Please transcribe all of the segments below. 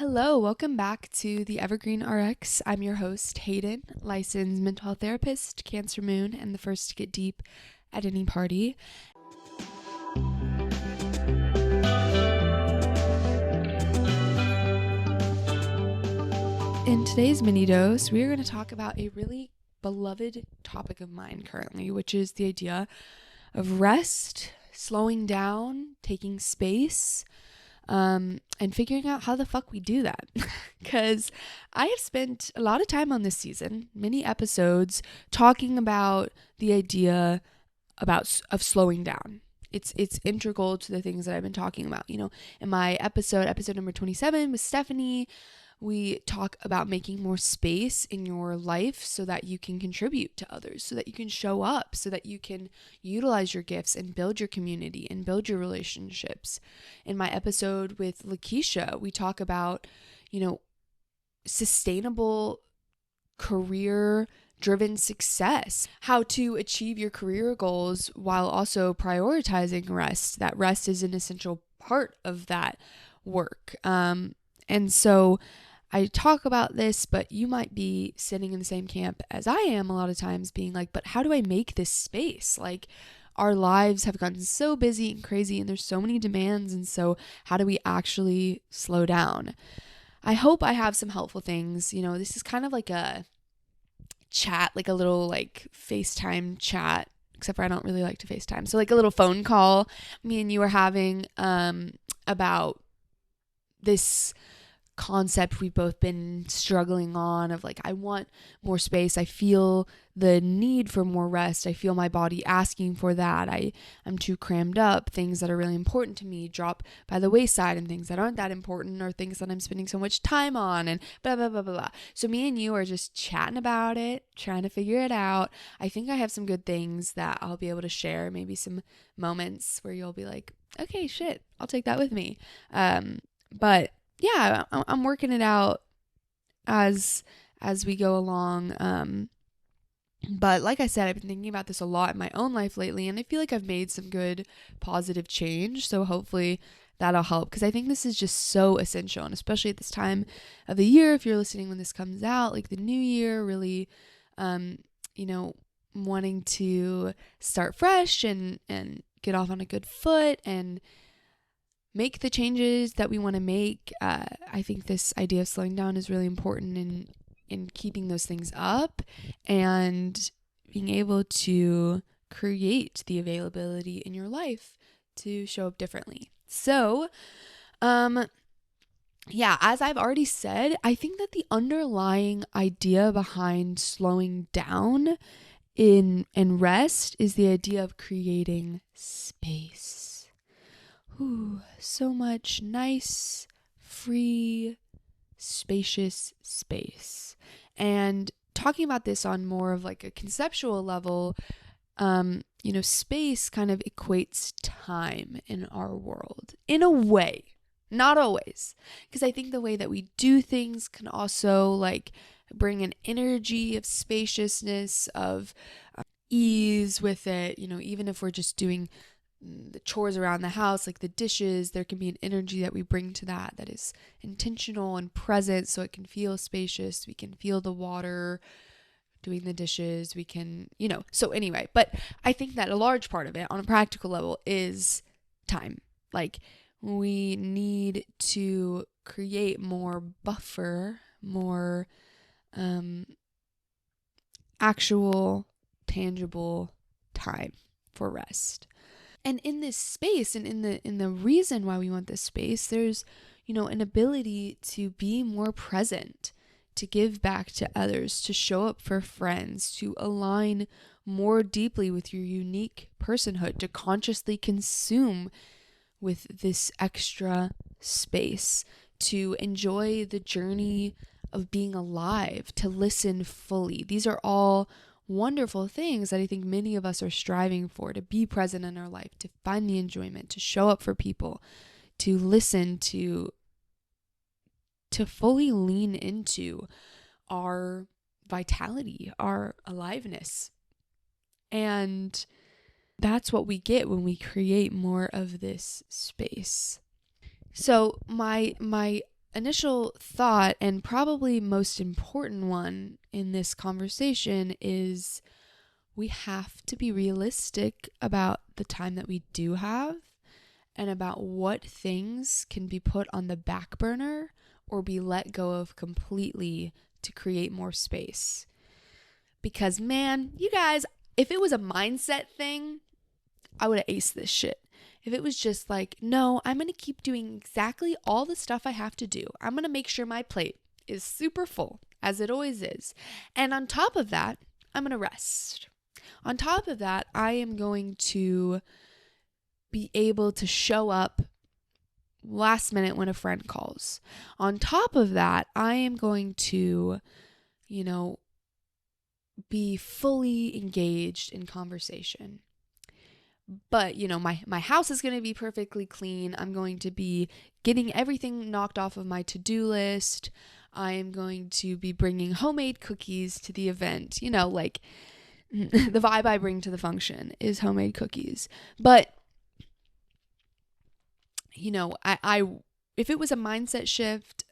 Hello, welcome back to the Evergreen RX. I'm your host, Hayden, licensed mental health therapist, Cancer Moon, and the first to get deep at any party. In today's Minidose, we are going to talk about a really beloved topic of mine currently, which is the idea of rest, slowing down, taking space, and figuring out how the fuck we do that. Because I have spent a lot of time on this season, many episodes, talking about the idea of slowing down. It's integral to the things that I've been talking about. You know, in my episode number 27 with Stephanie, we talk about making more space in your life so that you can contribute to others, so that you can show up, so that you can utilize your gifts and build your community and build your relationships. In my episode with Lakeisha, we talk about, sustainable career driven success, how to achieve your career goals while also prioritizing rest. That rest is an essential part of that work. And so I talk about this, but you might be sitting in the same camp as I am a lot of times, being like, but how do I make this space? Like, our lives have gotten so busy and crazy and there's so many demands. And so how do we actually slow down? I hope I have some helpful things. You know, this is kind of like a chat, like a little like FaceTime chat, except for I don't really like to FaceTime. So like a little phone call me and you are having about this concept we've both been struggling on of like, I want more space. I feel the need for more rest. I feel my body asking for that. I'm too crammed up. Things that are really important to me drop by the wayside, and things that aren't that important or things that I'm spending so much time on, and blah, blah, blah, blah, blah. So me and you are just chatting about it, trying to figure it out. I think I have some good things that I'll be able to share, maybe some moments where you'll be like, okay, shit, I'll take that with me. But yeah, I'm working it out as we go along. But like I said, I've been thinking about this a lot in my own life lately, and I feel like I've made some good positive change. So hopefully that'll help, because I think this is just so essential, and especially at this time of the year, if you're listening when this comes out, like the new year, really, wanting to start fresh and get off on a good foot and make the changes that we want to make. I think this idea of slowing down is really important in keeping those things up and being able to create the availability in your life to show up differently. So, as I've already said, I think that the underlying idea behind slowing down and rest is the idea of creating space. Ooh, so much nice, free, spacious space. And talking about this on more of like a conceptual level, space kind of equates time in our world in a way, not always, because I think the way that we do things can also like bring an energy of spaciousness, of ease with it. You know, even if we're just doing the chores around the house, like the dishes, there can be an energy that we bring to that is intentional and present, so it can feel spacious. We can feel the water doing the dishes. We can, so anyway, but I think that a large part of it on a practical level is time. Like, we need to create more buffer, more actual tangible time for rest. And in this space, and in the reason why we want this space, there's, an ability to be more present, to give back to others, to show up for friends, to align more deeply with your unique personhood, to consciously consume with this extra space, to enjoy the journey of being alive, to listen fully. These are all wonderful things that I think many of us are striving for, to be present in our life, to find the enjoyment, to show up for people, to listen, to fully lean into our vitality, our aliveness. And that's what we get when we create more of this space. So my initial thought, and probably most important one in this conversation, is we have to be realistic about the time that we do have and about what things can be put on the back burner or be let go of completely to create more space. Because, man, you guys, if it was a mindset thing, I would have aced this shit. If it was just like, no, I'm going to keep doing exactly all the stuff I have to do. I'm going to make sure my plate is super full, as it always is. And on top of that, I'm going to rest. On top of that, I am going to be able to show up last minute when a friend calls. On top of that, I am going to, be fully engaged in conversation. But, my house is going to be perfectly clean. I'm going to be getting everything knocked off of my to-do list. I am going to be bringing homemade cookies to the event. Like the vibe I bring to the function is homemade cookies. But, I if it was a mindset shift,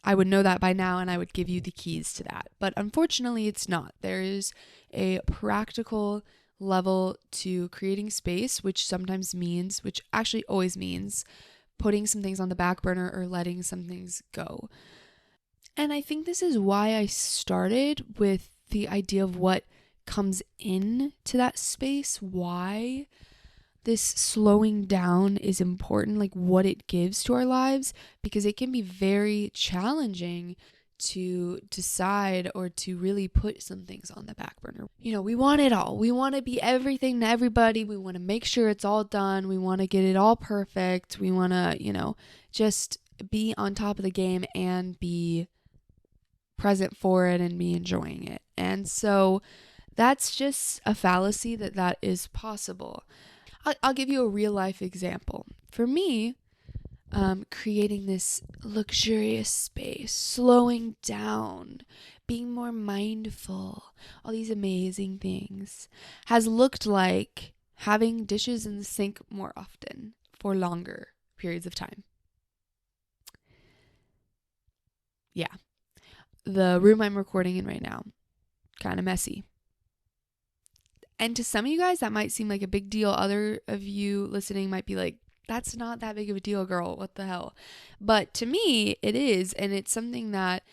I would know that by now and I would give you the keys to that. But unfortunately, it's not. There is a practical level to creating space, which actually always means putting some things on the back burner or letting some things go. And I think this is why I started with the idea of what comes in to that space, why this slowing down is important, like what it gives to our lives, because it can be very challenging to decide or to really put some things on the back burner. We want it all. We want to be everything to everybody. We want to make sure it's all done. We want to get it all perfect. We want to, just be on top of the game and be present for it and be enjoying it. And so that's just a fallacy that is possible. I'll give you a real life example. For me, creating this luxurious space, slowing down, being more mindful, all these amazing things has looked like having dishes in the sink more often for longer periods of time. Yeah. The room I'm recording in right now, kind of messy. And to some of you guys, that might seem like a big deal. Other of you listening might be like, that's not that big of a deal, girl. What the hell? But to me, it is. And it's something that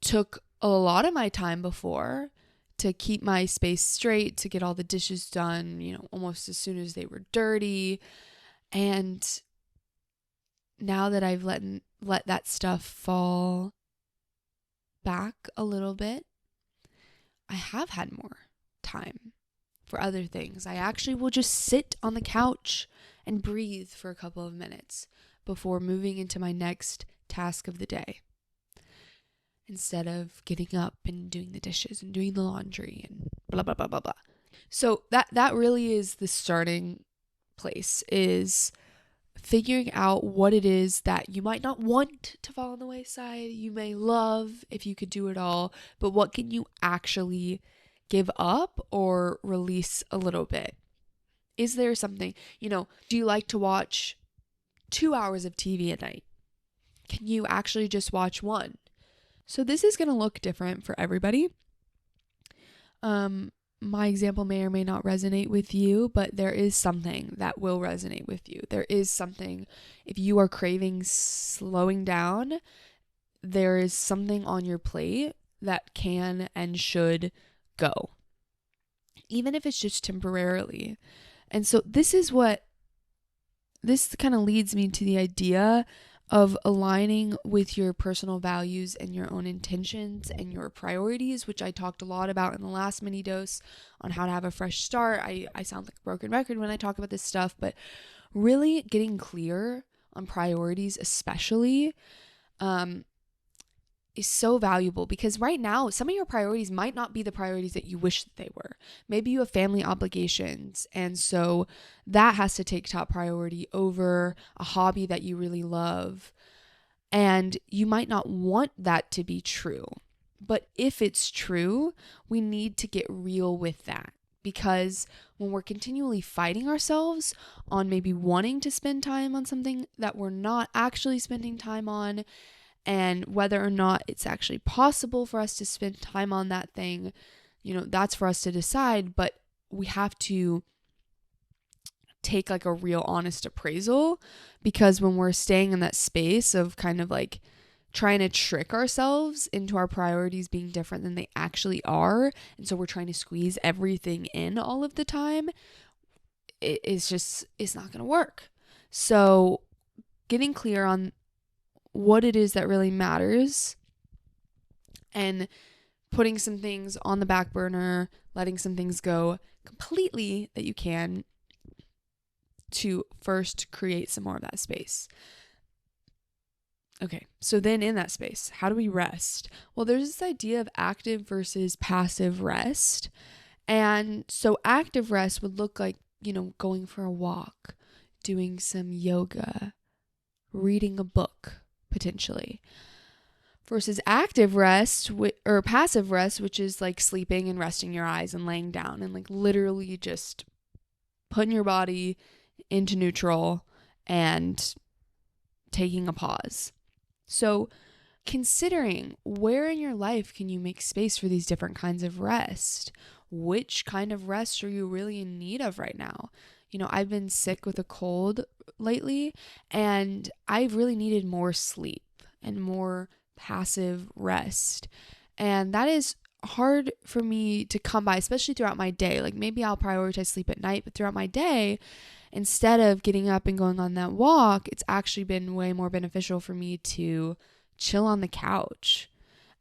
took a lot of my time before to keep my space straight, to get all the dishes done, almost as soon as they were dirty. And now that I've let that stuff fall back a little bit, I have had more time for other things. I actually will just sit on the couch and breathe for a couple of minutes before moving into my next task of the day, instead of getting up and doing the dishes and doing the laundry and blah, blah, blah, blah, blah. So that really is the starting place, is figuring out what it is that you might not want to fall on the wayside, you may love if you could do it all, but what can you actually give up or release a little bit? Is there something, do you like to watch 2 hours of TV a night? Can you actually just watch one? So this is going to look different for everybody. My example may or may not resonate with you, but there is something that will resonate with you. There is something, if you are craving slowing down, there is something on your plate that can and should go, even if it's just temporarily. And so this kind of leads me to the idea of aligning with your personal values and your own intentions and your priorities, which I talked a lot about in the last mini dose on how to have a fresh start. I sound like a broken record when I talk about this stuff, but really getting clear on priorities especially is so valuable, because right now some of your priorities might not be the priorities that you wish that they were. Maybe you have family obligations, and so that has to take top priority over a hobby that you really love. And you might not want that to be true. But if it's true, we need to get real with that, because when we're continually fighting ourselves on maybe wanting to spend time on something that we're not actually spending time on, And whether or not it's actually possible for us to spend time on that thing, that's for us to decide. But we have to take like a real honest appraisal, because when we're staying in that space of kind of like trying to trick ourselves into our priorities being different than they actually are, and so we're trying to squeeze everything in all of the time, it's not going to work. So getting clear on what it is that really matters, and putting some things on the back burner, letting some things go completely that you can, to first create some more of that space. Okay, so then in that space, how do we rest? Well, there's this idea of active versus passive rest. And so active rest would look like, going for a walk, doing some yoga, reading a book, potentially. Versus active rest or passive rest, which is like sleeping and resting your eyes and laying down and like literally just putting your body into neutral and taking a pause. So considering where in your life can you make space for these different kinds of rest? Which kind of rest are you really in need of right now? I've been sick with a cold lately, and I've really needed more sleep and more passive rest. And that is hard for me to come by, especially throughout my day. Like maybe I'll prioritize sleep at night, but throughout my day, instead of getting up and going on that walk, it's actually been way more beneficial for me to chill on the couch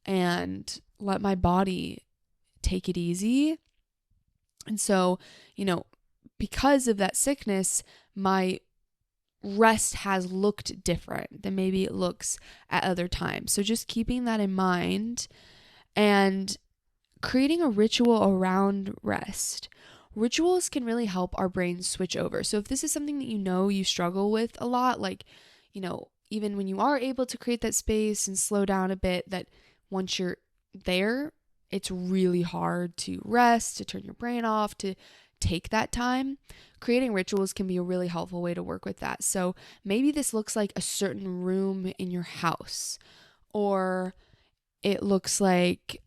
and let my body take it easy. And so, because of that sickness, my rest has looked different than maybe it looks at other times. So just keeping that in mind and creating a ritual around rest. Rituals can really help our brains switch over. So if this is something that you struggle with a lot, like, even when you are able to create that space and slow down a bit, that once you're there, it's really hard to rest, to turn your brain off, to take that time. Creating rituals can be a really helpful way to work with that. So maybe this looks like a certain room in your house, or it looks like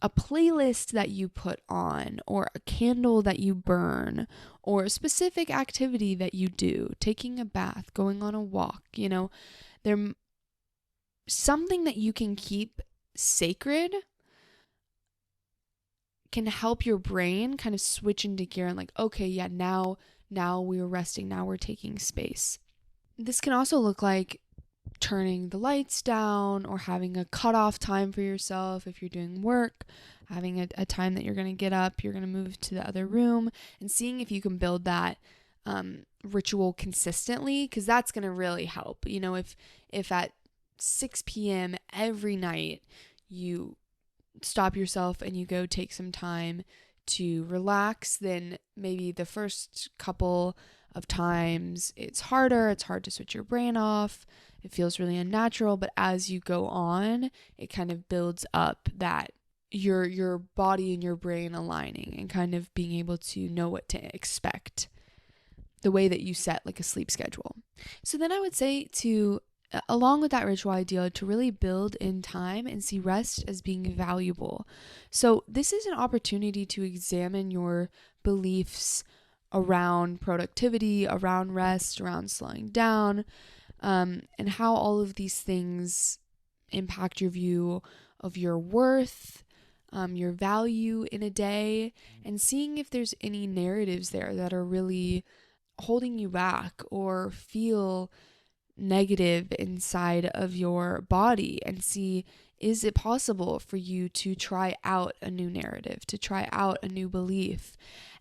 a playlist that you put on, or a candle that you burn, or a specific activity that you do, taking a bath, going on a walk. There's something that you can keep sacred can help your brain kind of switch into gear and like, okay, yeah, now we're resting, now we're taking space. This can also look like turning the lights down, or having a cutoff time for yourself if you're doing work, having a time that you're going to get up, you're going to move to the other room, and seeing if you can build that ritual consistently, because that's going to really help. If at 6 p.m. every night you stop yourself and you go take some time to relax, then maybe the first couple of times it's hard to switch your brain off. It feels really unnatural, but as you go on, it kind of builds up that your body and your brain aligning and kind of being able to know what to expect, the way that you set like a sleep schedule. So then I would say to, along with that ritual idea, to really build in time and see rest as being valuable. So this is an opportunity to examine your beliefs around productivity, around rest, around slowing down, and how all of these things impact your view of your worth, your value in a day, and seeing if there's any narratives there that are really holding you back or feel negative inside of your body, and see, is it possible for you to try out a new narrative, to try out a new belief?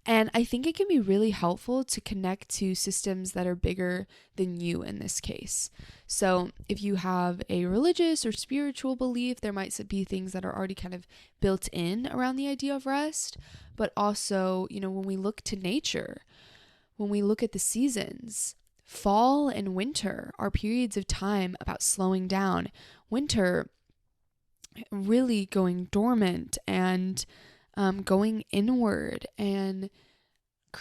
And I think it can be really helpful to connect to systems that are bigger than you in this case. So if you have a religious or spiritual belief, there might be things that are already kind of built in around the idea of rest. But also, when we look to nature, when we look at the seasons, fall and winter are periods of time about slowing down. Winter really going dormant and going inward and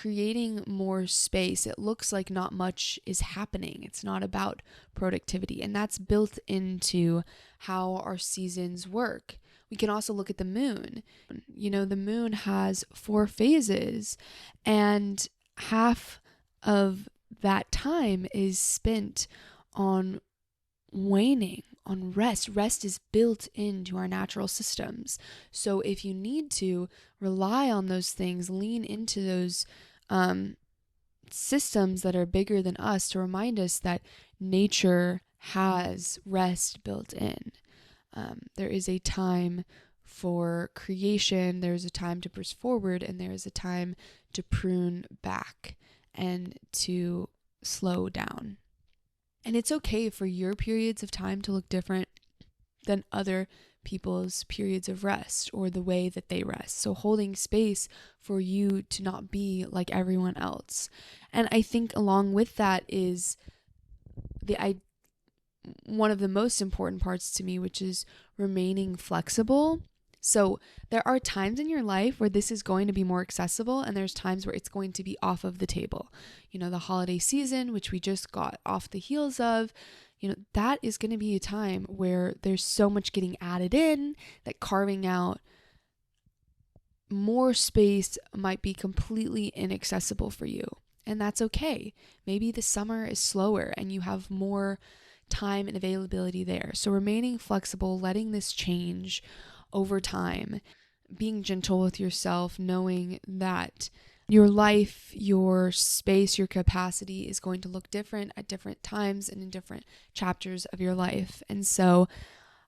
creating more space, it looks like not much is happening. It's not about productivity. And that's built into how our seasons work. We can also look at the moon. The moon has 4 phases, and half of that time is spent on waning, on rest. Rest is built into our natural systems. So if you need to rely on those things, lean into those systems that are bigger than us to remind us that nature has rest built in. There is a time for creation, there's a time to press forward, and there is a time to prune back and to slow down. And it's okay for your periods of time to look different than other people's periods of rest or the way that they rest. So holding space for you to not be like everyone else. And I think along with that is one of the most important parts to me, which is remaining flexible. So there are times in your life where this is going to be more accessible, and there's times where it's going to be off of the table. The holiday season, which we just got off the heels of, that is going to be a time where there's so much getting added in that carving out more space might be completely inaccessible for you. And that's okay. Maybe the summer is slower and you have more time and availability there. So remaining flexible, letting this change over time, being gentle with yourself, knowing that your life, your space, your capacity is going to look different at different times and in different chapters of your life. And so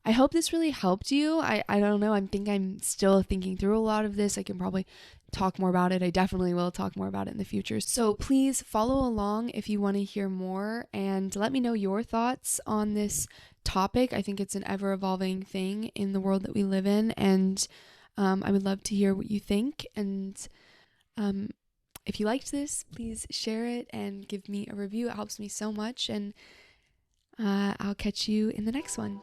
I hope this really helped you. I don't know. I'm still thinking through a lot of this. I can probably talk more about it. I definitely will talk more about it in the future. So please follow along if you want to hear more, and let me know your thoughts on this topic. I think it's an ever-evolving thing in the world that we live in, and I would love to hear what you think. And if you liked this, please share it and give me a review. It helps me so much, and I'll catch you in the next one.